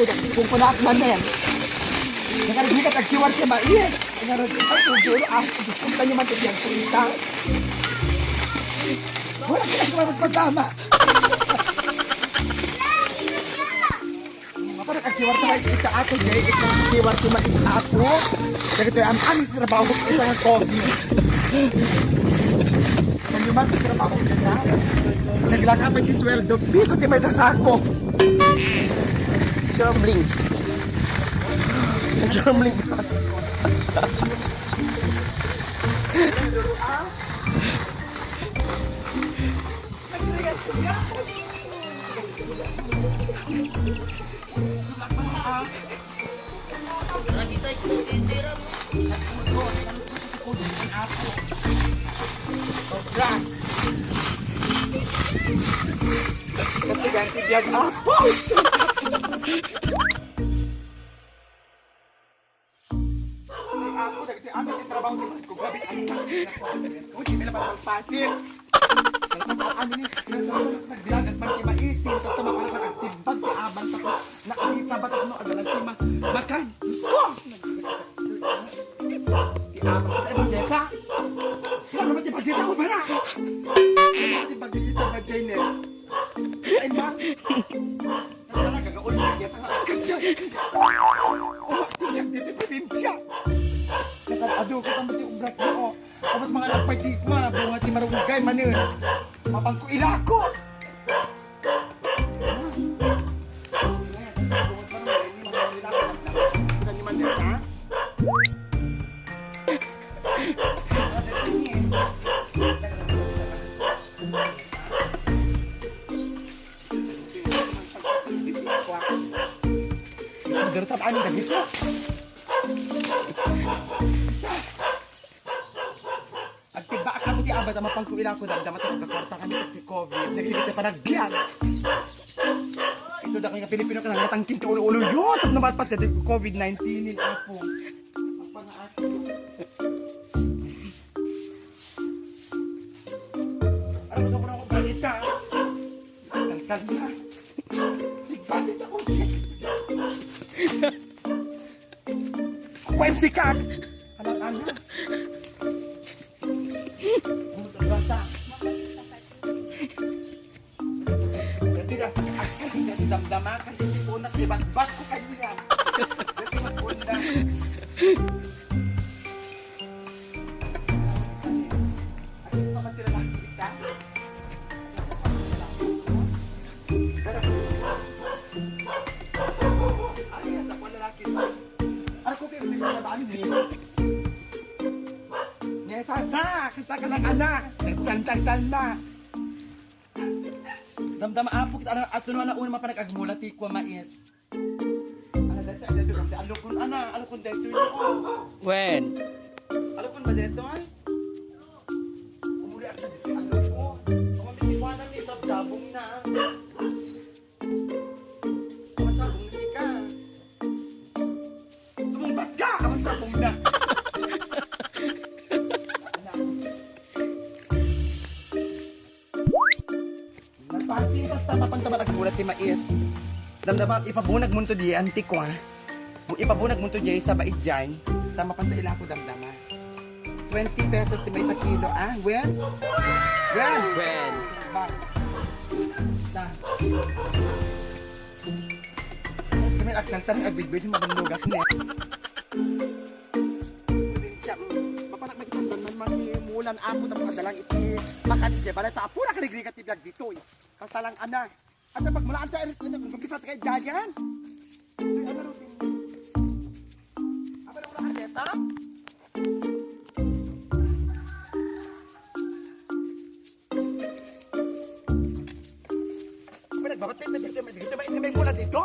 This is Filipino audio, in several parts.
ako, kung kunak na men. Nakaligikat ang kiwar siya mais. Ay, tudulo, kung kanyo man ito yan, kulita. Wala ka nagkawa magpagtama. Parang ang kiwar sa ita ako, Jay. Ito ang kiwar sa ita ako. Kaya ito ang aming trabaho ko ito ng COVID. Kung yung mga trabaho ko na, naglakapay si sweldo, piso di may sasako. Jumbling. Jumbling. Ganti biag ako. Ako dagiti amin yung trabaho ko gabi ani na. Kung di na magpasit. Amin ni nagbilag at man maisin sa tumakala ka timbag ti abang ta ko. Nakita ba no adalang tima. Makan. Ti abang sa ibang deka. Kaya naman ti pagdita ko bara. Ti pagdita sa bagay ay ma. Nagdala gagawin niya kita nga. Kacay. Umaktiyak dito probinsya. Nakadado ko tamad yung ubrak mo. Tapos mga nagpaytik mo. Bunga ti marunggay manin. Mapangko ilako. Dari sa paano dagito? At tiba ka mo ti abad ang mapangkuila ko dahil damat ang kakwarta kami at si COVID. Nagigit pa nagbiyan. Ito da kaya Pilipino ka nang natangkin ka ulo-ulo yun. Tapos naman pa sa COVID-19 nil ako. Ang pangaati. Alam mo na ako balita. Kalkal na. Sigbasit ako. Ako yung sikat. Anak-anak. Bumutang rasa. Jadi dah, aku tidak didam-damakan. Kasi punak, ibat-bat ko kanya. Jadi magpundang. Ano yung naman sila nakikita? Kita ka ng anak, nagtantal na. Damdam apo kita ato na una mapanag-agmula ti kwa mais. Ana dito ano kun ana, ano kun dito yo. When? Ano kun ba dito ay? Umuli ako dito ano ko. Kung mitiwanan ni sabong na. Sabong si ka. Sumumbat ka, ang sabong na. Pasitas tama pang agmulat ti mais. Damdama ipabunag mo to di antik ko ha. Ipabunag mo to di sa bait diyan. Tama pang ila ko damdama. 20 pesos ti may sa kilo ah. When? When? Da. Kami akal tan abid-bid mabundugat ni. Siya mapanak magitundan man mulan apo ta pagdalang iti makan ije balata apura kaligri ka ti biag dito eh. Basta lang anak. At pagmulaan sa eris nyo, kung bisa kay Jayan. Ano rutin mo? Apa na mula ka, Apa nagbabatay, dito ba may mula dito?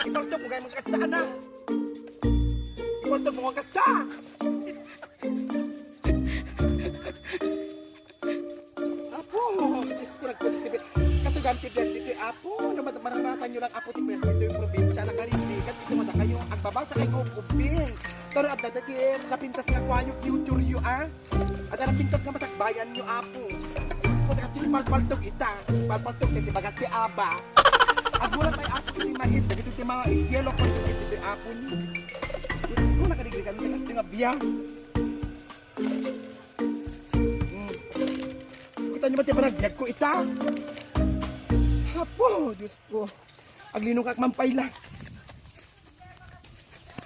Ipagtok mo kayo mga kasta, anak. Ipagtok mo mga kasta. Tibyan dito apo, maramatan nyo lang apo tibyan dito yung probinsya na karilikat kasi mo na kayo agbabasa kayo kumping. Pero at dati napintas nga kwa yung future yu ah. At napintas nga masakbayan nyo apo. Kung kasi malpaltog ita, malpaltog kasi bagat si Aba. Agmula tayo apo iti mais. Dagito iti mga isyelo ko iti apo ni. Kung nakadigri kami kasi nga biyang. Kita nyo ba tayo panagbiag ko ita? Apo, Diyos ko. Aglinong kak mampayla.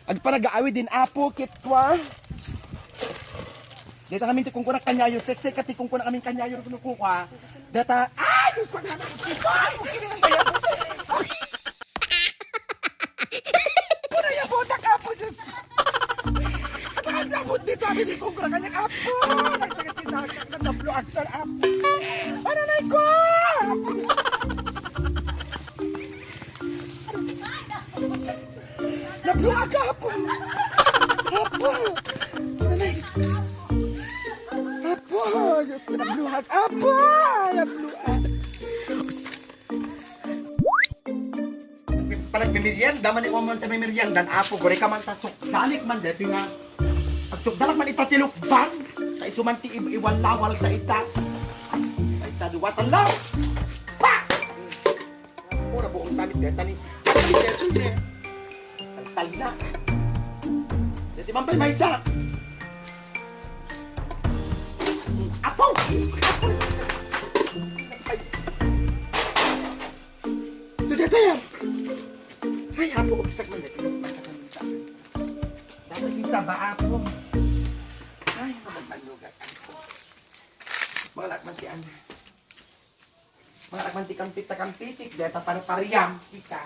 Agpanag-aawi din apo, kitwa. Dito kami tikong ko na kanyayo. Sese ka tikong ko na kami kanyayo. Kunukuha. Data, ay! Diyos ko naman. Ay! Okay na kaya po. Puna yung butak apo, Diyos ko. At saka ang damot dito. Kami tikong ko na kanyang apo. Nagsagat si Saka. Nagdablo aksal apo. Pananay ko! Apo. Nablo aga apo. Apo. Pananay. Apo, Diyos ko, nabluhag. Apo, nabluhag. Palag merienda man ikaw man tayo may merienda. Apo, gore ka man tasok. Dalik man dito nga. Pagsok, dalak man itatilukban. Sa ito man ti iwan lawal sa ita. Ay, taduwatan lang. Pa! Apo, nabuong samit dito ni. Tal na. Dito man pa'y may isa. Apo! Ito yan! Ay, apo, upisak man dito. Dapat kita ba, apo? Ay, mamagmalugat. Mga lakmantian. Mga lakmanti-kampit-kampitik. Dito pariyam. Kita.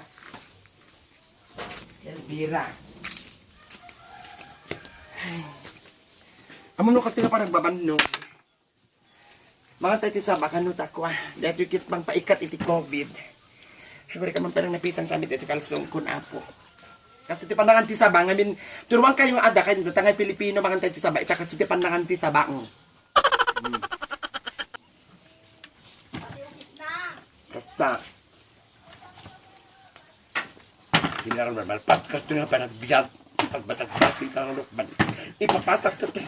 Yan, bira. Ay. Amun no kasi nga parang babando. Mga tayo sa bakanot ako dahil kit bang paikat iti COVID. Siguro ka man parang napisang sa amin iti kalsong kun apo. Kasi ti panangan ti sabang, I mean, turuan kayo ada kayo datangay Pilipino mga tayo ti sabang, ita kasi ti panangan ti sabang. Kasta. Kinaran normal, podcast nga parang biyag. Pagbatag-batag ka ng lukban. Ipapatak ka.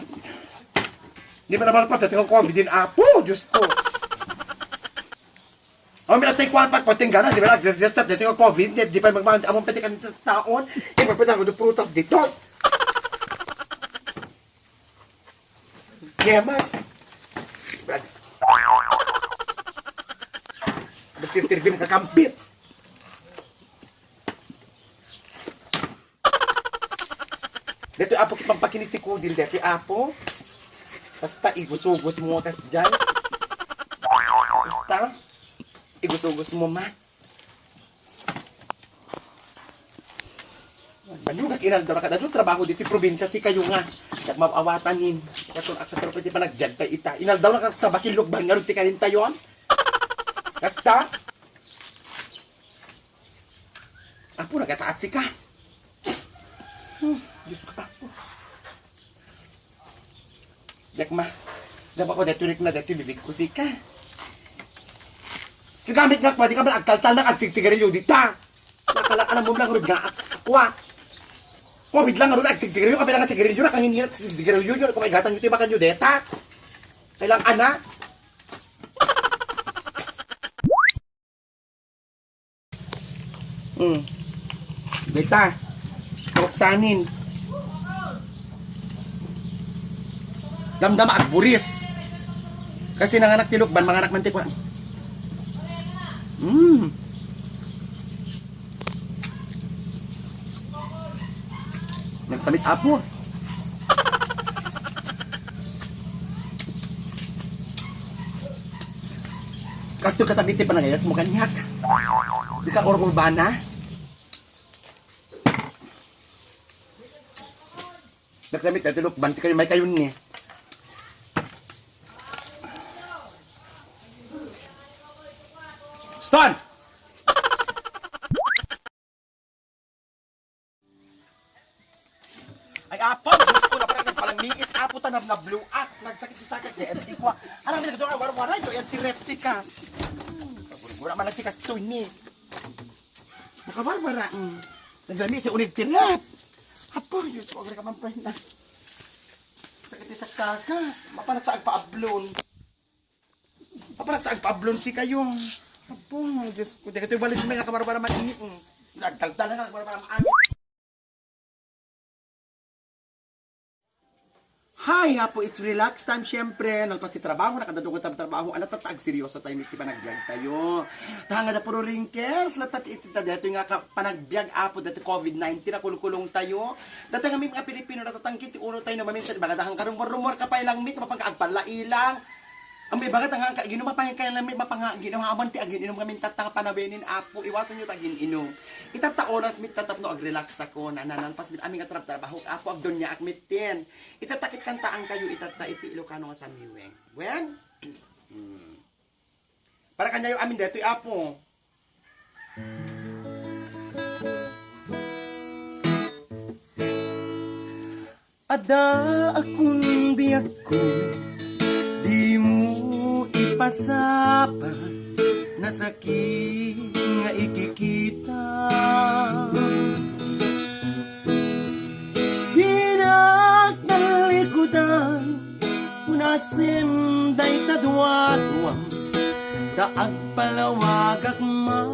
Di ba naman patat ng COVID din apo, Diyos ko. Ang minatay ko ang pagpating gana, di ba nag-resistat dito yung COVID, di pa magmahal among pati ka ng taon, ipapatang ko ng prutas dito. Yemas. Magtirtirbin kakampit. Dito apo kitang pakinis ti kudil, dito apo. Basta igusugos mo kas dyan. Basta igusugos mo ma. Manugat inaldo na kada doon trabaho dito probinsya si kayo nga. At mapawatanin. Katong akasaro pwede pa nagdyan tayo ita. Inaldaw na sa bakilugban nga rin ti kanin tayo. Basta. Apo nagataat si ka. Diyos ko apo. Yak ma, dapat ko dito rin na dito bibig ko si ka. Sigamit nga pa, di ka man agtaltal na agsigsigarilyo dita. Nakalaan mo lang rin nga akwa. COVID lang nga rin agsigsigarilyo, kapila nga sigarilyo na kangingin at sigsigarilyo nyo. Kung may gatang nyo timakan nyo deta. Kailang ana. Deta. Tuksanin. Damdama at buris. Kasi nanganak ti lukban, manganak man ti kwa. Nagsamit apo. Kasto kasabit ti panagayat mo kanyak. Di ka urbana. Nagsamit ti lukban, si kayo may kayon ni. Ston! Ay apo, Diyos ko na parang nagpalangniit. Apo tanam na blue up. Nagsakit si sakit ni MT ko. Alam mo, nagkatong warwaray. Ito, MT repsi ka. Pagurugura man lang si kastoy ni. Makawarbara. Nagdami si unig tirap. Apo, Diyos ko, agre ka man pa na. Sakit si saksaka. Mapanat sa agpa-ablon. Mapanat sa agpa-ablon si kayong. Apo, Diyos ko. Dito yung balis mo na kamara para mainit. Nagdagdag na kamara para maangit. Hi, hapo, it's relax time, syempre. Nagpasitrabaho, nakadadugot ang trabaho. Ano, tatag, seryoso tayo, may panagbiag tayo. Tanga na puro wrinkles. Latat, itita, dito nga panagbiag, apo, dito COVID-19, na kulkulong tayo. Dito nga may mga Pilipino, natatangkit, uno tayo na maminsan, baga dahang karumor-rumor ka pa ilang mik, mapangkaagpalailang. Ang may bagat ang ginuma pa kaya namin mapangagin amanti agin inom kami tatang panabenin apo iwasan niyo tagin inom itataonas mit tatapno ag relax ako nananan pas mit aming atrap trabaho apo ag donya ak mitten itatakit kantaan kayo itata iti Ilocano nga sa miweng wen para kanyayo amin deto apo ada akong biyak ko di mo ipasapan na sakit nga ikikita dinak nalikudan unasim day tadwa-dwang daag palawagak man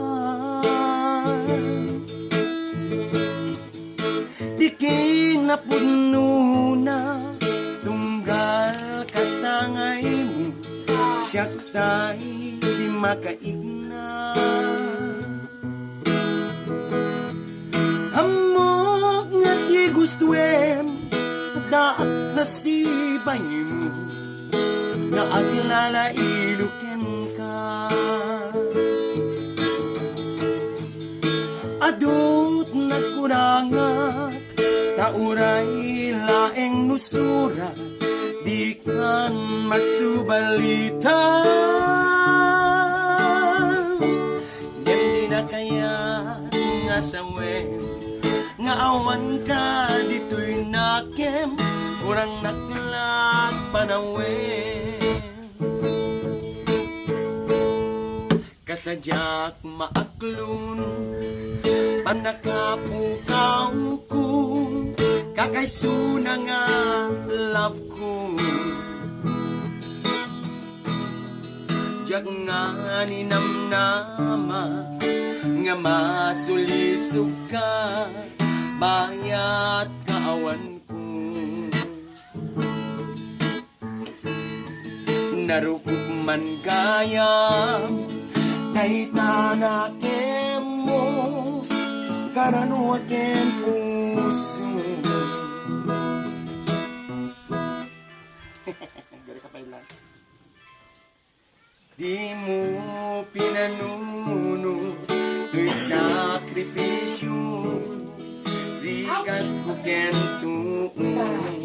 di kinapuno na tunggal kasangay mo siyak tayo di makaigna amok nga di gustuem daak na sibay mo na aglala iluken ka adut nagkurangat tauray laeng nusura di kan masubalita Yan di na kaya nga sawen nga awan ka dito'y nakem kurang naklat panawen kasadyak maaklon panakapukaw ko kakaysuna nga love ko jag nga ninamnama nga masulisog ka bayat kaawan ko narupok man gayam kay tanakem mo karanuakem puso di mo pinanuno to'y sakripisyo rigat ko kentuon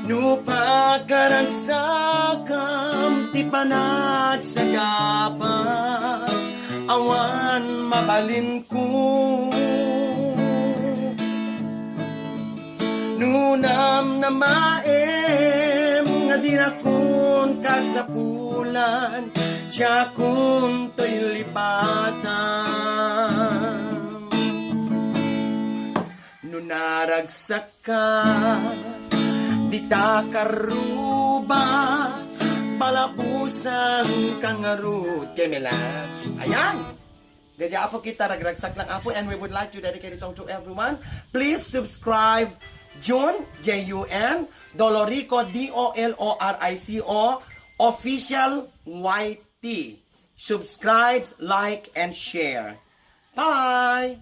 no pagkaragsakam ti panag sa gapat awan mabalin ko nunam na maem nga di na kun kasapulan siya kun to'y lipatan nunaragsak ka di ta karuba palapusan kangarut kemela ayan Gadya apo kita nagragsak lang apo and we would like to dedicate this song to everyone. Please subscribe Jun J-U-N Dolorico D-O-L-O-R-I-C-O Official YT. Subscribe, like, and share. Bye!